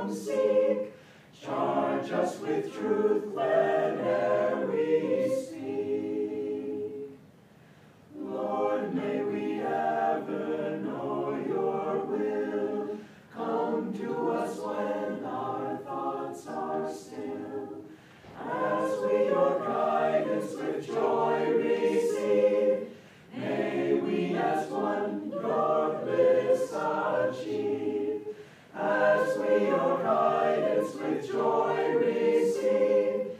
wisdom seek. Charge us with truth whene'er we speak. Lord, may we ever know your will. Come to us when our thoughts are still. As we your guidance with joy receive, may we as one your bliss achieve. As we your guidance with joy receive,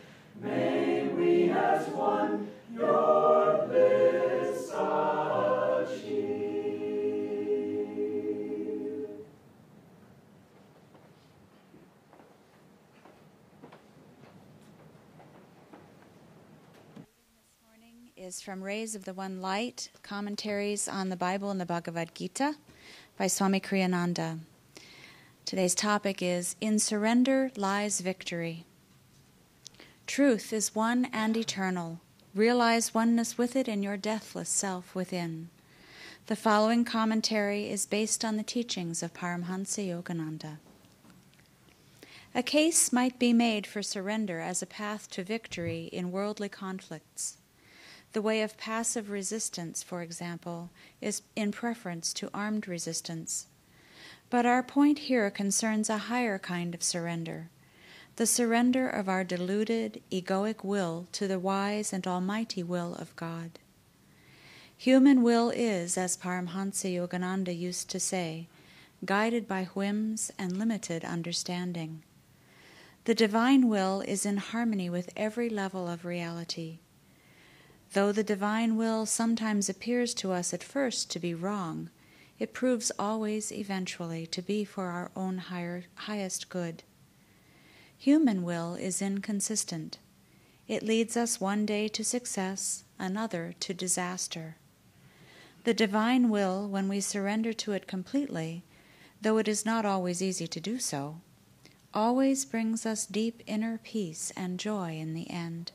may we as one your bliss achieve. Is from Rays of the One Light, Commentaries on the Bible and the Bhagavad Gita by Swami Kriyananda. Today's topic is, In Surrender Lies Victory. Truth is one and eternal. Realize oneness with it in your deathless self within. The following commentary is based on the teachings of Paramhansa Yogananda. A case might be made for surrender as a path to victory in worldly conflicts. The way of passive resistance, for example, is in preference to armed resistance. But our point here concerns a higher kind of surrender, the surrender of our deluded, egoic will to the wise and almighty will of God. Human will is, as Paramhansa Yogananda used to say, guided by whims and limited understanding. The divine will is in harmony with every level of reality. Though the divine will sometimes appears to us at first to be wrong, it proves always eventually to be for our own highest good. Human will is inconsistent. It leads us one day to success, another to disaster. The divine will, when we surrender to it completely, though it is not always easy to do so, always brings us deep inner peace and joy in the end.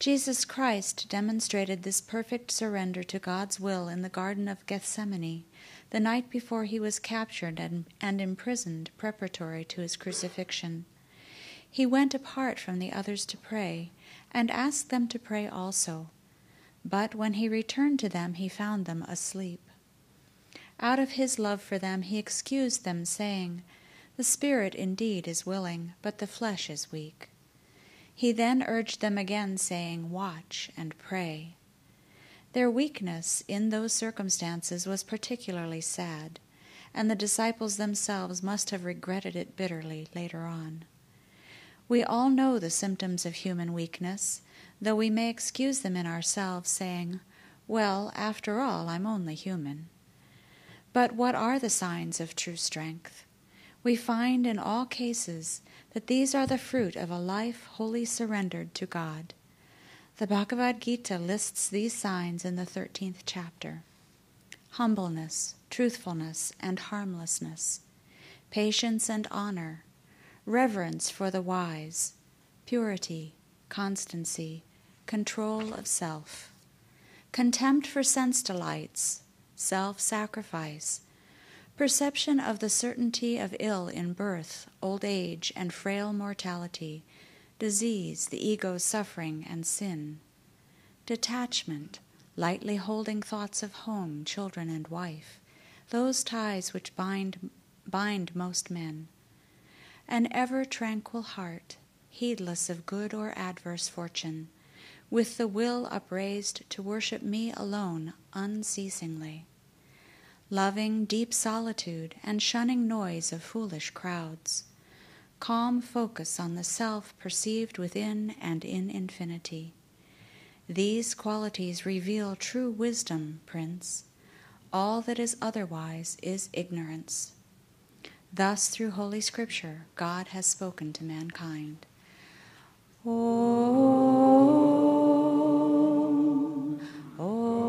Jesus Christ demonstrated this perfect surrender to God's will in the Garden of Gethsemane, the night before he was captured and imprisoned preparatory to his crucifixion. He went apart from the others to pray, and asked them to pray also. But when he returned to them, he found them asleep. Out of his love for them, he excused them, saying, "The spirit indeed is willing, but the flesh is weak." He then urged them again, saying, "Watch and pray." Their weakness in those circumstances was particularly sad, and the disciples themselves must have regretted it bitterly later on. We all know the symptoms of human weakness, though we may excuse them in ourselves, saying, "Well, after all, I'm only human." But what are the signs of true strength? We find in all cases that these are the fruit of a life wholly surrendered to God. The Bhagavad Gita lists these signs in the 13th chapter. Humbleness, truthfulness, and harmlessness, patience and honor, reverence for the wise, purity, constancy, control of self, contempt for sense delights, self-sacrifice, perception of the certainty of ill in birth, old age, and frail mortality, disease, the ego's suffering, and sin, detachment, lightly holding thoughts of home, children, and wife, those ties which bind most men, an ever-tranquil heart, heedless of good or adverse fortune, with the will upraised to worship me alone unceasingly, loving deep solitude and shunning noise of foolish crowds, calm focus on the self perceived within and in infinity. These qualities reveal true wisdom, Prince. All that is otherwise is ignorance. Thus, through Holy Scripture, God has spoken to mankind. Om, Om,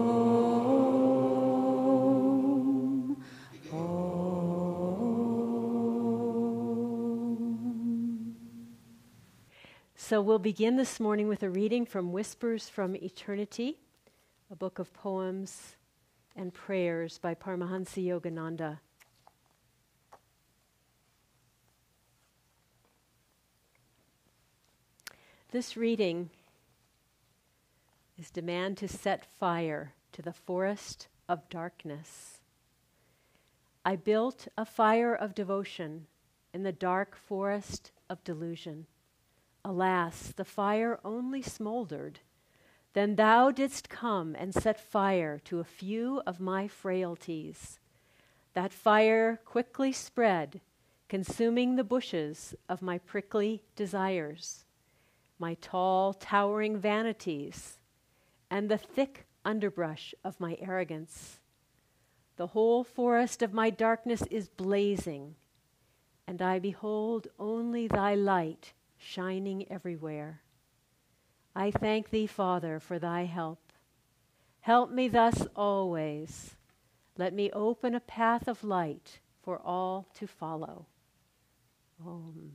Om. So we'll begin this morning with a reading from Whispers from Eternity, a book of poems and prayers by Paramahansa Yogananda. This reading is demand to set fire to the forest of darkness. I built a fire of devotion in the dark forest of delusion. Alas, the fire only smoldered. Then thou didst come and set fire to a few of my frailties. That fire quickly spread, consuming the bushes of my prickly desires, my tall, towering vanities, and the thick underbrush of my arrogance. The whole forest of my darkness is blazing, and I behold only thy light shining everywhere. I thank thee, Father, for thy help. Help me thus always. Let me open a path of light for all to follow. Om.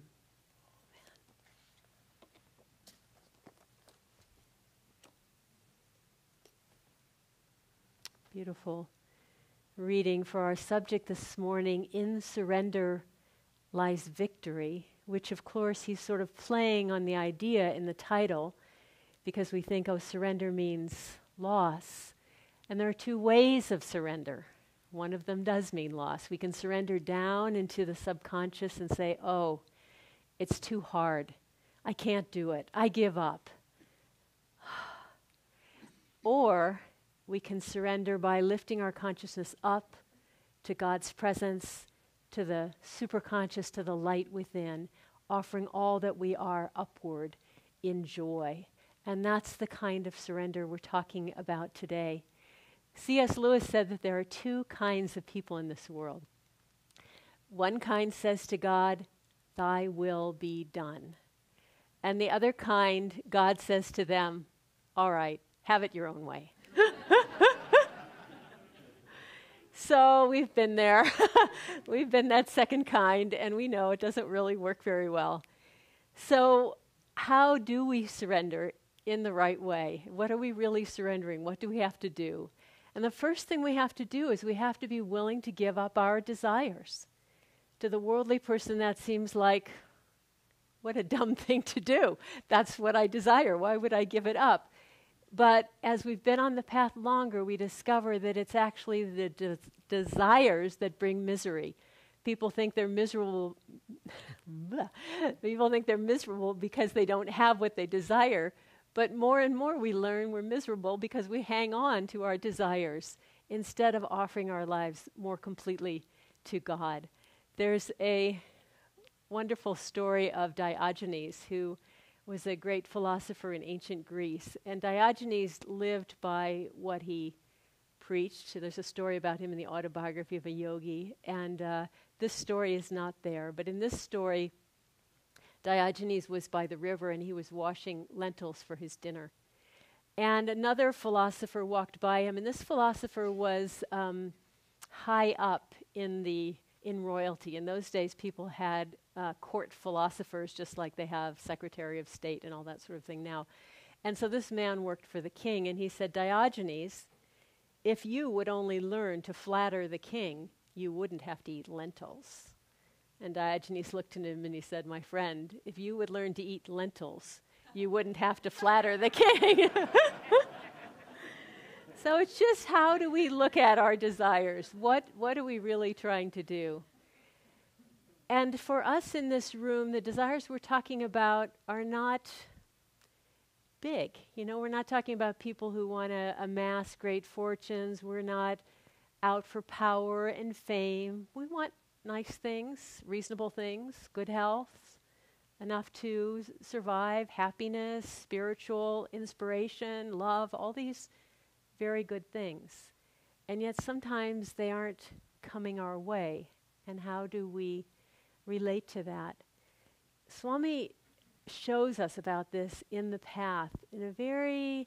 Beautiful reading for our subject this morning. In surrender lies victory, which of course he's sort of playing on the idea in the title, because we think, oh, surrender means loss. And there are two ways of surrender. One of them does mean loss. We can surrender down into the subconscious and say, oh, it's too hard. I can't do it. I give up. Or we can surrender by lifting our consciousness up to God's presence, to the superconscious, to the light within, offering all that we are upward in joy. And that's the kind of surrender we're talking about today. C.S. Lewis said that there are two kinds of people in this world. One kind says to God, thy will be done. And the other kind, God says to them, all right, have it your own way. So we've been there. We've been that second kind, and we know it doesn't really work very well. So how do we surrender in the right way? What are we really surrendering? What do we have to do? And the first thing we have to do is we have to be willing to give up our desires. To the worldly person, that seems like, what a dumb thing to do. That's what I desire. Why would I give it up? But as we've been on the path longer, we discover that it's actually the desires that bring misery. People think they're miserable. People think they're miserable because they don't have what they desire. But more and more we learn we're miserable because we hang on to our desires instead of offering our lives more completely to God. There's a wonderful story of Diogenes, who was a great philosopher in ancient Greece. And Diogenes lived by what he preached. So there's a story about him in the autobiography of a yogi. And this story is not there. But in this story, Diogenes was by the river and he was washing lentils for his dinner. And another philosopher walked by him. And this philosopher was high up in royalty. In those days, people had court philosophers, just like they have Secretary of State and all that sort of thing now. And so this man worked for the king, and he said, Diogenes, if you would only learn to flatter the king, you wouldn't have to eat lentils. And Diogenes looked at him and he said, my friend, if you would learn to eat lentils, you wouldn't have to flatter the king. So it's just, how do we look at our desires? What are we really trying to do? And for us in this room, the desires we're talking about are not big. You know, we're not talking about people who want to amass great fortunes. We're not out for power and fame. We want nice things, reasonable things, good health, enough to survive, happiness, spiritual inspiration, love, all these very good things. And yet sometimes they aren't coming our way. And how do we relate to that? Swami shows us about this in the path in a very,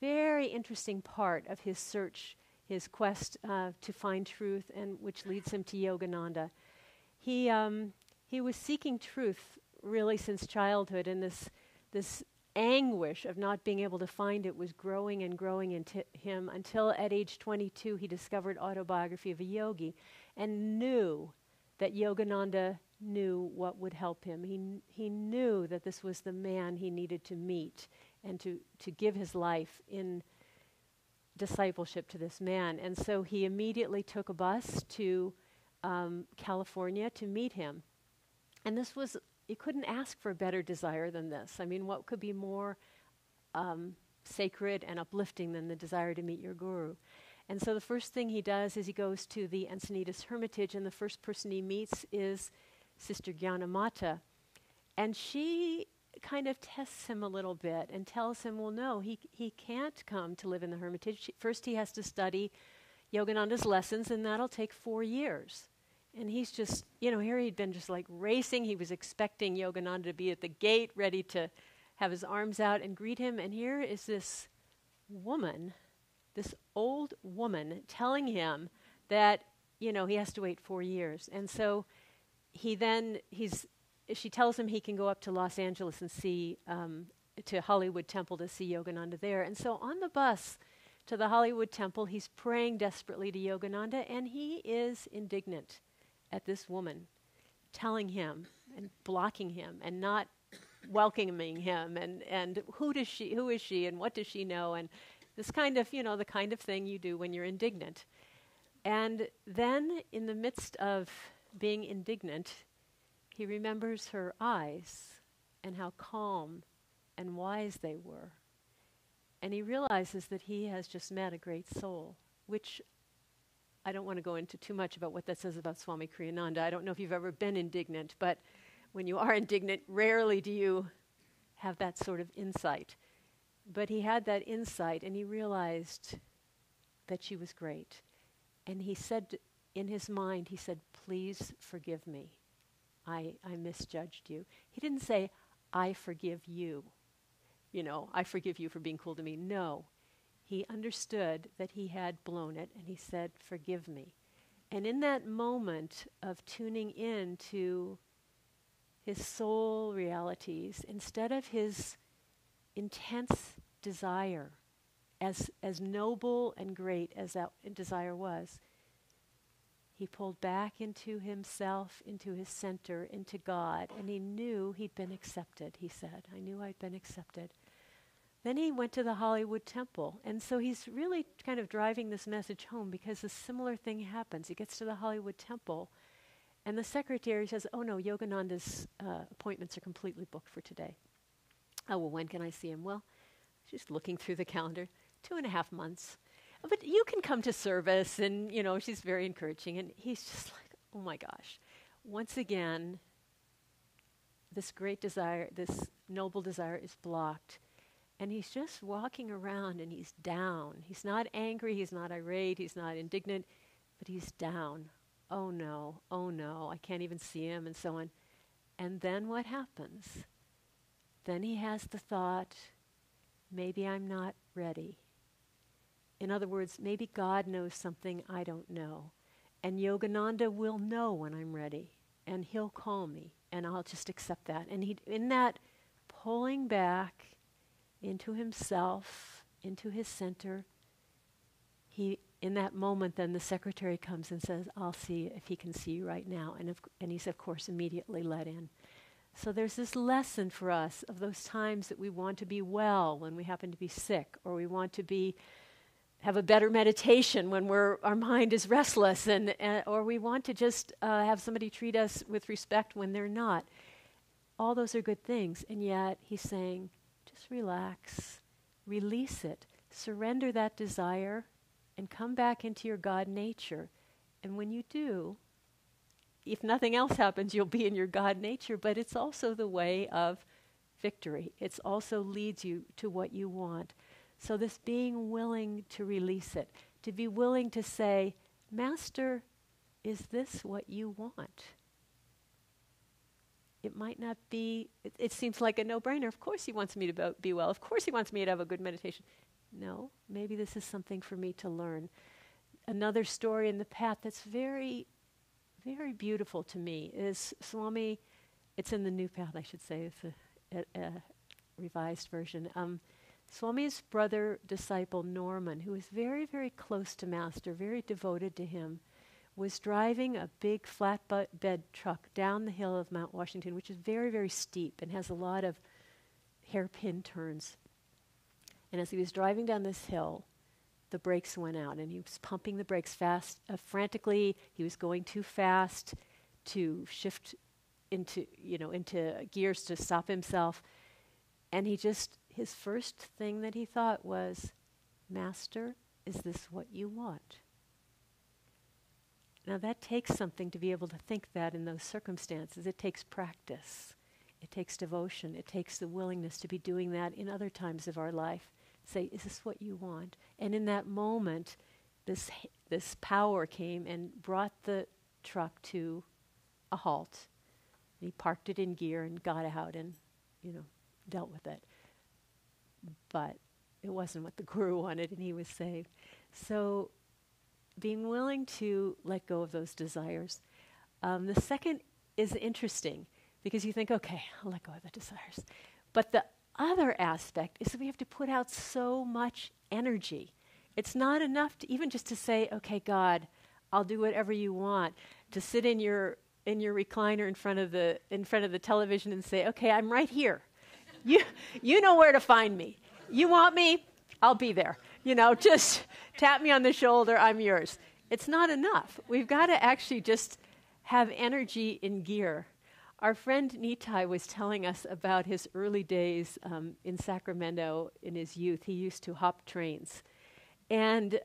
very interesting part of his search, his quest to find truth, and which leads him to Yogananda. He was seeking truth really since childhood, and this anguish of not being able to find it was growing and growing into him until at age 22 he discovered Autobiography of a Yogi and knew that Yogananda knew what would help him. He knew that this was the man he needed to meet and to give his life in discipleship to this man. And so he immediately took a bus to California to meet him. And this was, you couldn't ask for a better desire than this. I mean, what could be more sacred and uplifting than the desire to meet your guru? And so the first thing he does is he goes to the Encinitas Hermitage, and the first person he meets is Sister Gyanamata. And she kind of tests him a little bit and tells him, well, no, he can't come to live in the Hermitage. First he has to study Yogananda's lessons, and that'll take 4 years. And he's just, here he'd been just like racing. He was expecting Yogananda to be at the gate, ready to have his arms out and greet him. And here is this woman, this old woman, telling him that, he has to wait 4 years. And so she tells him he can go up to Los Angeles and see, to Hollywood Temple to see Yogananda there. And so on the bus to the Hollywood Temple, he's praying desperately to Yogananda, and he is indignant at this woman telling him and blocking him and not welcoming him, and who is she and what does she know, and this kind of, the kind of thing you do when you're indignant. And then in the midst of being indignant, he remembers her eyes and how calm and wise they were. And he realizes that he has just met a great soul, which I don't want to go into too much about what that says about Swami Kriyananda. I don't know if you've ever been indignant, but when you are indignant, rarely do you have that sort of insight. But he had that insight, and he realized that she was great. And he said, in his mind, he said, please forgive me. I misjudged you. He didn't say, I forgive you. I forgive you for being cool to me. No. He understood that he had blown it, and he said, forgive me. And in that moment of tuning in to his soul realities, instead of his intense desire, as noble and great as that desire was, he pulled back into himself, into his center, into God, and he knew he'd been accepted, he said. I knew I'd been accepted. Then he went to the Hollywood Temple, and so he's really kind of driving this message home, because a similar thing happens. He gets to the Hollywood Temple, and the secretary says, oh no, Yogananda's appointments are completely booked for today. Oh, well, when can I see him? Well, she's looking through the calendar, 2.5 months. But you can come to service, and, she's very encouraging. And he's just like, oh my gosh. Once again, this great desire, this noble desire is blocked. And he's just walking around, and he's down. He's not angry, he's not irate, he's not indignant, but he's down. Oh no, I can't even see him, and so on. And then what happens? Then he has the thought, maybe I'm not ready. In other words, maybe God knows something I don't know. And Yogananda will know when I'm ready. And he'll call me. And I'll just accept that. And in that pulling back into himself, into his center, in that moment, then the secretary comes and says, I'll see if he can see you right now. And he's, of course, immediately let in. So there's this lesson for us of those times that we want to be well when we happen to be sick, or we want to have a better meditation when our mind is restless, or we want to just have somebody treat us with respect when they're not. All those are good things, and yet he's saying, just relax, release it, surrender that desire, and come back into your God nature. And when you do, if nothing else happens, you'll be in your God nature, but it's also the way of victory. It also leads you to what you want. So this being willing to release it, to be willing to say, Master, is this what you want? It might not be, it seems like a no-brainer. Of course he wants me to be well. Of course he wants me to have a good meditation. No, maybe this is something for me to learn. Another story in the path that's very, very beautiful to me is Swami, it's in the new path, I should say, it's a revised version. Swami's brother disciple Norman, who was very, very close to Master, very devoted to him, was driving a big flatbed truck down the hill of Mount Washington, which is very, very steep and has a lot of hairpin turns. And as he was driving down this hill, the brakes went out, and he was pumping the brakes frantically. He was going too fast to shift into gears to stop himself. And his first thing that he thought was, "Master, is this what you want?" Now that takes something to be able to think that in those circumstances. It takes practice. It takes devotion. It takes the willingness to be doing that in other times of our life. Say, is this what you want? And in that moment, this power came and brought the truck to a halt. And he parked it in gear and got out and, dealt with it. But it wasn't what the guru wanted, and he was saved. So being willing to let go of those desires. The second is interesting because you think, okay, I'll let go of the desires. But the other aspect is that we have to put out so much energy. It's not enough to even just to say, okay, God, I'll do whatever you want. To sit in your recliner in front of the television and say, okay, I'm right here. You know where to find me. You want me? I'll be there. Just tap me on the shoulder, I'm yours. It's not enough. We've got to actually just have energy in gear. Our friend Nitai was telling us about his early days in Sacramento in his youth. He used to hop trains. And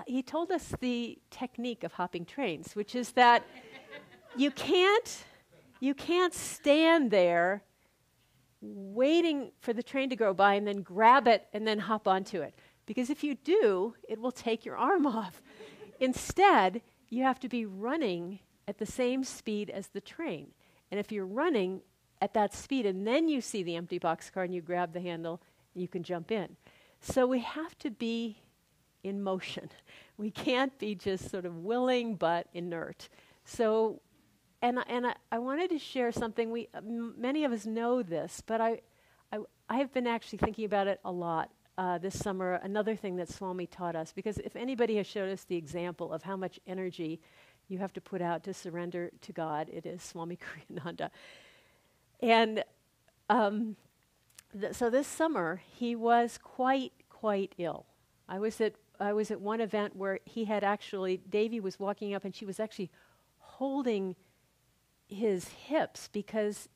he told us the technique of hopping trains, which is that you can't stand there waiting for the train to go by and then grab it and then hop onto it. Because if you do, it will take your arm off. Instead, you have to be running at the same speed as the train. And if you're running at that speed and then you see the empty boxcar and you grab the handle, you can jump in. So we have to be in motion. We can't be just sort of willing but inert. So, and I wanted to share something. Many of us know this, but I have been actually thinking about it a lot this summer. Another thing that Swami taught us, because if anybody has showed us the example of how much energy you have to put out to surrender to God, it is Swami Kriyananda. And so this summer, he was quite ill. I was at one event where he had actually, Devi was walking up and she was actually holding his hips because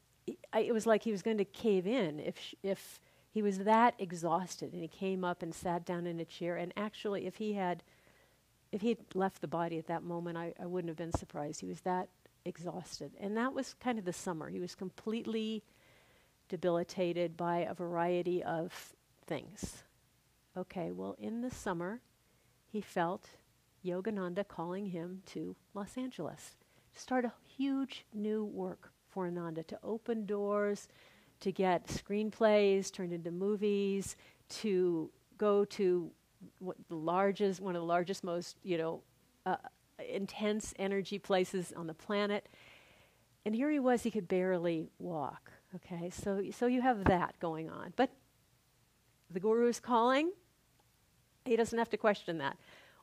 it was like he was going to cave in if he was that exhausted. And he came up and sat down in a chair. And actually, if he had left the body at that moment, I wouldn't have been surprised. He was that exhausted. And that was kind of the summer. He was completely debilitated by a variety of things. Okay, well, in the summer, he felt Yogananda calling him to Los Angeles to start a huge new work for Ananda, to open doors, to get screenplays turned into movies, to go to one of the largest, most intense energy places on the planet. And here he was, he could barely walk. Okay, so you have that going on. But the guru's calling, he doesn't have to question that.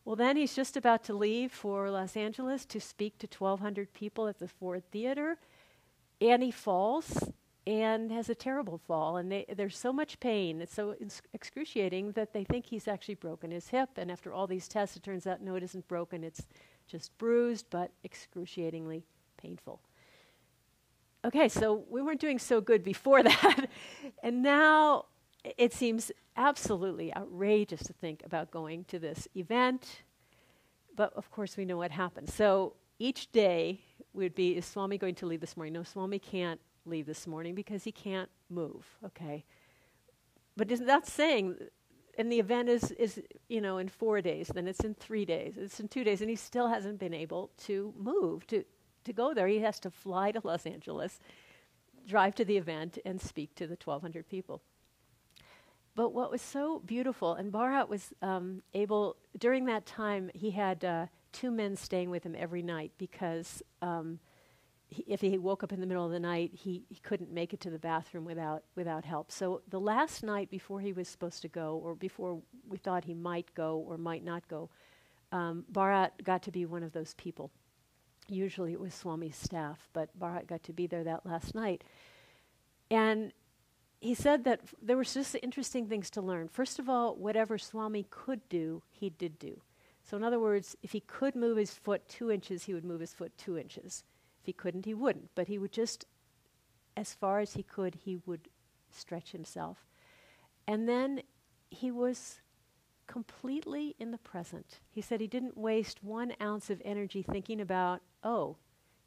Well, then he's just about to leave for Los Angeles to speak to 1,200 people at the Ford Theater, and he falls and has a terrible fall. And there's so much pain, it's so excruciating that they think he's actually broken his hip. And after all these tests, it turns out, no, it isn't broken. It's just bruised, but excruciatingly painful. Okay, so we weren't doing so good before that. And now it seems absolutely outrageous to think about going to this event. But of course, we know what happens. So each day would be, is Swami going to leave this morning? No, Swami can't leave this morning because he can't move, okay? But isn't that saying, and the event is in 4 days, then it's in 3 days, it's in 2 days, and he still hasn't been able to move, to go there. He has to fly to Los Angeles, drive to the event, and speak to the 1,200 people. But what was so beautiful, and Bharat was able, during that time, he had 2 men staying with him every night because if he woke up in the middle of the night, he couldn't make it to the bathroom without help. So the last night before he was supposed to go, or before we thought he might go or might not go, Bharat got to be one of those people. Usually it was Swami's staff, but Bharat got to be there that last night. And he said that there were just interesting things to learn. First of all, whatever Swami could do, he did do. So in other words, if he could move his foot 2 inches, he would move his foot 2 inches. If he couldn't, he wouldn't. But he would just, as far as he could, he would stretch himself. And then he was completely in the present. He said he didn't waste 1 ounce of energy thinking about, oh,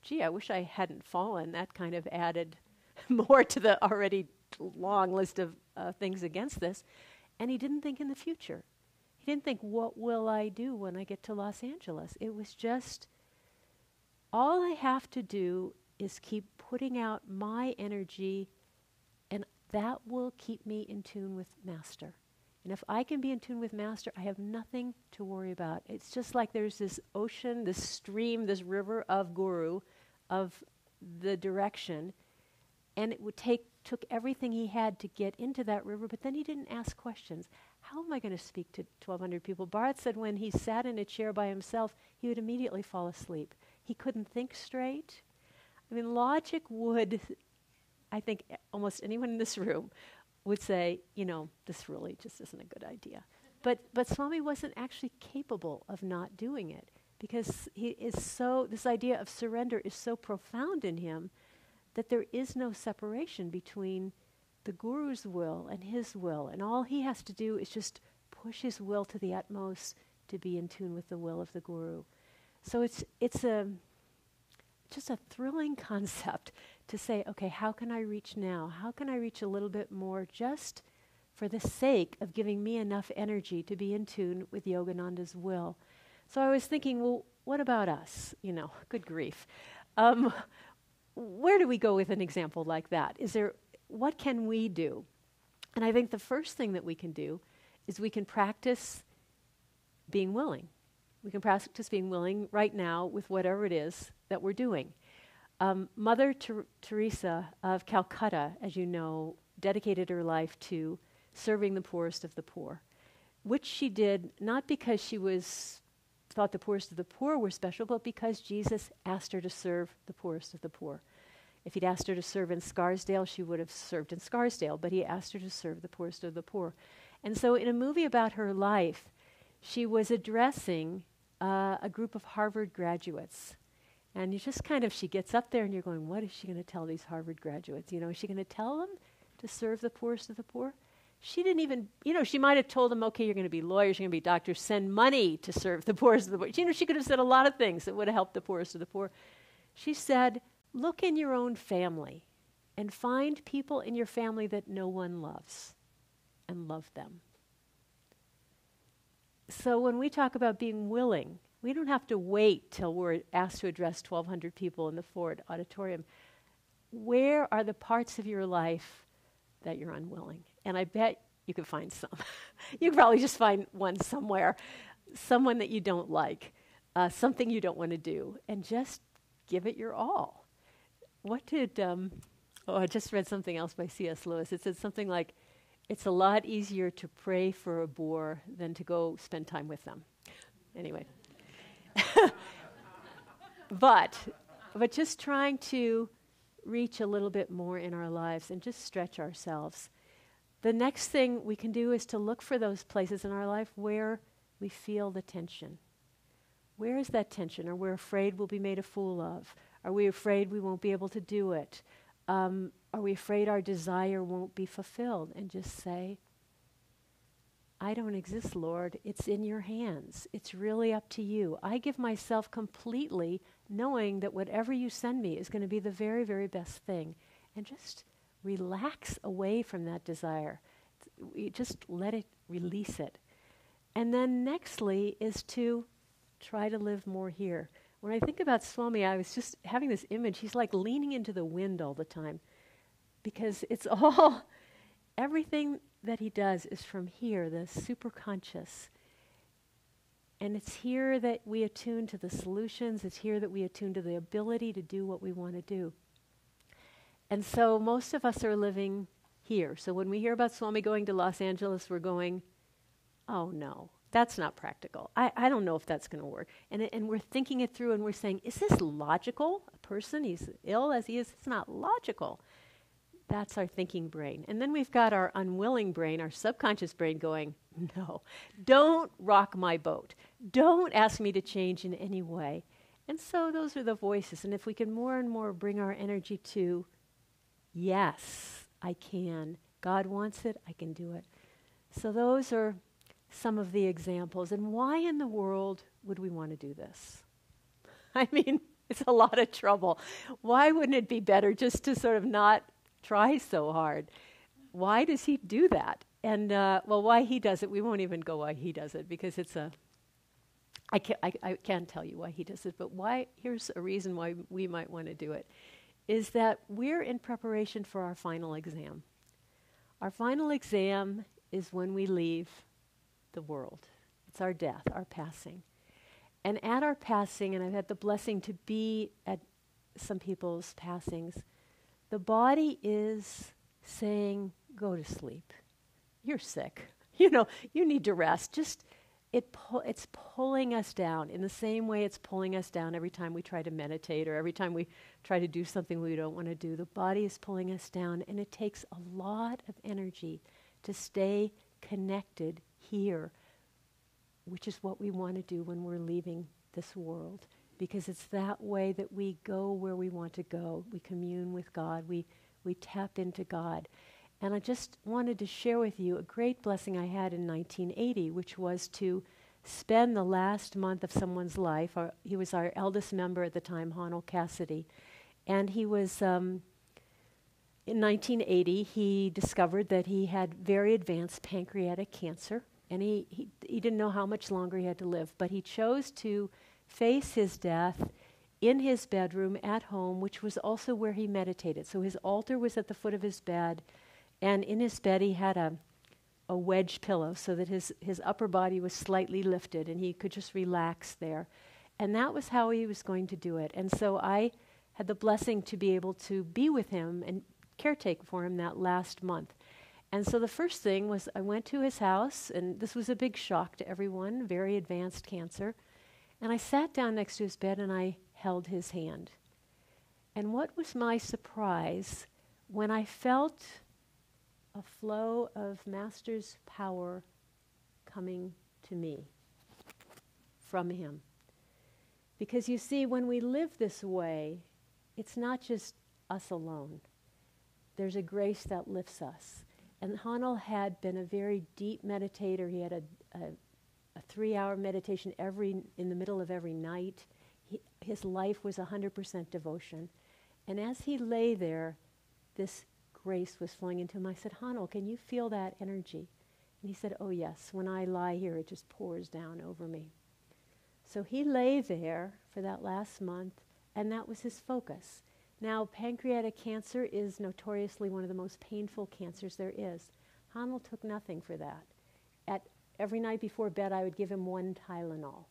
gee, I wish I hadn't fallen. That kind of added more to the already long list of things against this. And he didn't think in the future. He didn't think, what will I do when I get to Los Angeles? It was just, all I have to do is keep putting out my energy, and that will keep me in tune with Master. And if I can be in tune with Master, I have nothing to worry about. It's just like there's this ocean, this stream, this river of Guru, of the direction, and it took everything he had to get into that river, but then he didn't ask questions. How am I going to speak to 1,200 people? Bharat said when he sat in a chair by himself, he would immediately fall asleep. He couldn't think straight. I mean, logic would, I think almost anyone in this room would say, this really just isn't a good idea. But Swami wasn't actually capable of not doing it, because this idea of surrender is so profound in him that there is no separation between the Guru's will and his will. And all he has to do is just push his will to the utmost to be in tune with the will of the Guru. So it's just a thrilling concept to say, okay, how can I reach now? How can I reach a little bit more just for the sake of giving me enough energy to be in tune with Yogananda's will? So I was thinking, well, what about us? Good grief. Where do we go with an example like that? What can we do? And I think the first thing that we can do is we can practice being willing. We can practice being willing right now with whatever it is that we're doing. Mother Teresa of Calcutta, as you know, dedicated her life to serving the poorest of the poor, which she did not because she thought the poorest of the poor were special, but because Jesus asked her to serve the poorest of the poor. If he'd asked her to serve in Scarsdale, she would have served in Scarsdale, but he asked her to serve the poorest of the poor. And so in a movie about her life, she was addressing a group of Harvard graduates. And you just she gets up there and you're going, what is she going to tell these Harvard graduates? Is she going to tell them to serve the poorest of the poor? She didn't even, she might have told them, okay, you're going to be lawyers, you're going to be doctors, send money to serve the poorest of the poor. She could have said a lot of things that would have helped the poorest of the poor. She said, look in your own family and find people in your family that no one loves, and love them. So when we talk about being willing, we don't have to wait till we're asked to address 1,200 people in the Ford auditorium. Where are the parts of your life that you're unwilling? And I bet you could find some. You could probably just find one somewhere, someone that you don't like, something you don't want to do, and just give it your all. I just read something else by C.S. Lewis. It said something like, it's a lot easier to pray for a bore than to go spend time with them. Anyway. But just trying to reach a little bit more in our lives and just stretch ourselves. The next thing we can do is to look for those places in our life where we feel the tension. Where is that tension? Are we afraid we'll be made a fool of? Are we afraid we won't be able to do it? Are we afraid our desire won't be fulfilled? And just say, I don't exist, Lord. It's in your hands. It's really up to you. I give myself completely, knowing that whatever you send me is going to be the very, very best thing. And just relax away from that desire. Just let it, release it. And then nextly is to try to live more here. When I think about Swami, I was just having this image. He's like leaning into the wind all the time, because it's all, everything that he does is from here, the superconscious. And it's here that we attune to the solutions. It's here that we attune to the ability to do what we want to do. And so most of us are living here. So when we hear about Swami going to Los Angeles, we're going, oh no, that's not practical. I don't know if that's going to work. And we're thinking it through and we're saying, is this logical? A person, he's ill as he is, it's not logical. That's our thinking brain. And then we've got our unwilling brain, our subconscious brain going, no, don't rock my boat. Don't ask me to change in any way. And so those are the voices. And if we can more and more bring our energy to, yes, I can. God wants it, I can do it. So those are some of the examples. And why in the world would we want to do this? I mean, it's a lot of trouble. Why wouldn't it be better just to sort of not try so hard? Why does he do that? And, why he does it, we won't even go why he does it, because it's I can't tell you why he does it, but here's a reason why we might want to do it, is that we're in preparation for our final exam. Our final exam is when we leave the world. It's our death, our passing. And at our passing, and I've had the blessing to be at some people's passings, the body is saying, go to sleep. You're sick. You need to rest. It's pulling us down in the same way it's pulling us down every time we try to meditate or every time we try to do something we don't want to do. The body is pulling us down, and it takes a lot of energy to stay connected here, which is what we want to do when we're leaving this world, because it's that way that we go where we want to go. We commune with God. We tap into God. And I just wanted to share with you a great blessing I had in 1980, which was to spend the last month of someone's life. He was our eldest member at the time, Honel Cassidy. And he was, in 1980, he discovered that he had very advanced pancreatic cancer. And he didn't know how much longer he had to live. But he chose to face his death in his bedroom at home, which was also where he meditated. So his altar was at the foot of his bed. And in his bed, he had a wedge pillow so that his upper body was slightly lifted and he could just relax there. And that was how he was going to do it. And so I had the blessing to be able to be with him and caretake for him that last month. And so the first thing was I went to his house, and this was a big shock to everyone, very advanced cancer. And I sat down next to his bed and I held his hand. And what was my surprise when I felt a flow of Master's power coming to me from him. Because you see, when we live this way, it's not just us alone. There's a grace that lifts us. And Honel had been a very deep meditator. He had a 3-hour meditation in the middle of every night. His life was 100% devotion. And as he lay there, this grace was flowing into him. I said, Honel, can you feel that energy? And he said, oh yes, when I lie here, it just pours down over me. So he lay there for that last month, and that was his focus. Now, pancreatic cancer is notoriously one of the most painful cancers there is. Honel took nothing for that. Every night before bed, I would give him 1 Tylenol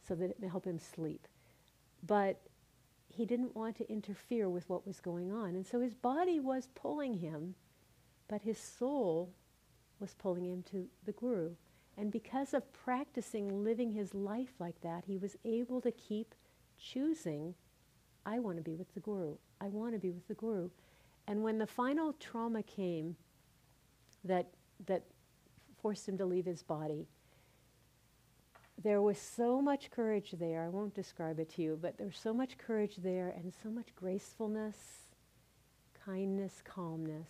so that it would help him sleep. But he didn't want to interfere with what was going on. And so his body was pulling him, but his soul was pulling him to the Guru. And because of practicing living his life like that, he was able to keep choosing, I want to be with the Guru. I want to be with the Guru. And when the final trauma came that forced him to leave his body, there was so much courage there. I won't describe it to you, but there was so much courage there and so much gracefulness, kindness, calmness.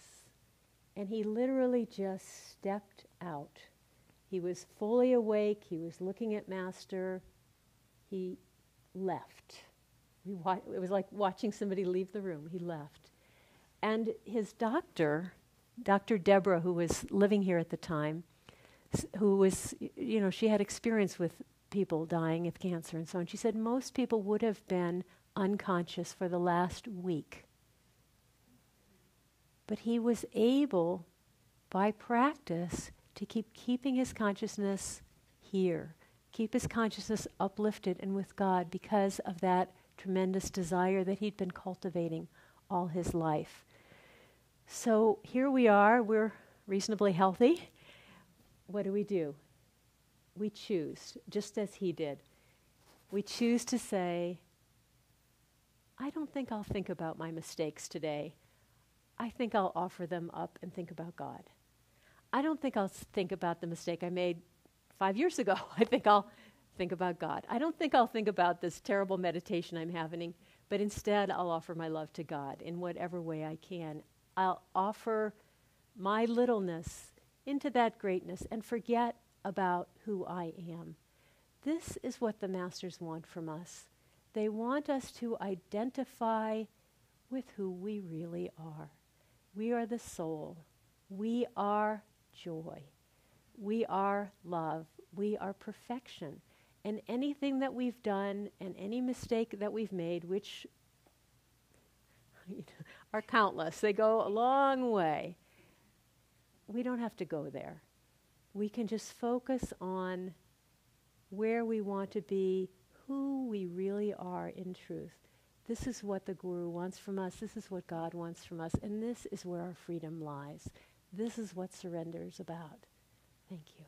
And he literally just stepped out. He was fully awake. He was looking at Master. He left. It was like watching somebody leave the room. He left. And his doctor, Dr. Deborah, who was living here at the time, who was, she had experience with people dying of cancer and so on. She said most people would have been unconscious for the last week. But he was able, by practice, to keeping his consciousness here, keep his consciousness uplifted and with God because of that tremendous desire that he'd been cultivating all his life. So here we are, we're reasonably healthy. What do? we choose, just as he did. We choose to say, I don't think I'll think about my mistakes today. I think I'll offer them up and think about God. I don't think I'll think about the mistake I made 5 years ago. I think I'll think about God. I don't think I'll think about this terrible meditation I'm having, but instead I'll offer my love to God in whatever way I can. I'll offer my littleness into that greatness and forget about who I am. This is what the masters want from us. They want us to identify with who we really are. We are the soul. We are joy. We are love. We are perfection. And anything that we've done and any mistake that we've made, which are countless, they go a long way, we don't have to go there. We can just focus on where we want to be, who we really are in truth. This is what the Guru wants from us. This is what God wants from us. And this is where our freedom lies. This is what surrender is about. Thank you.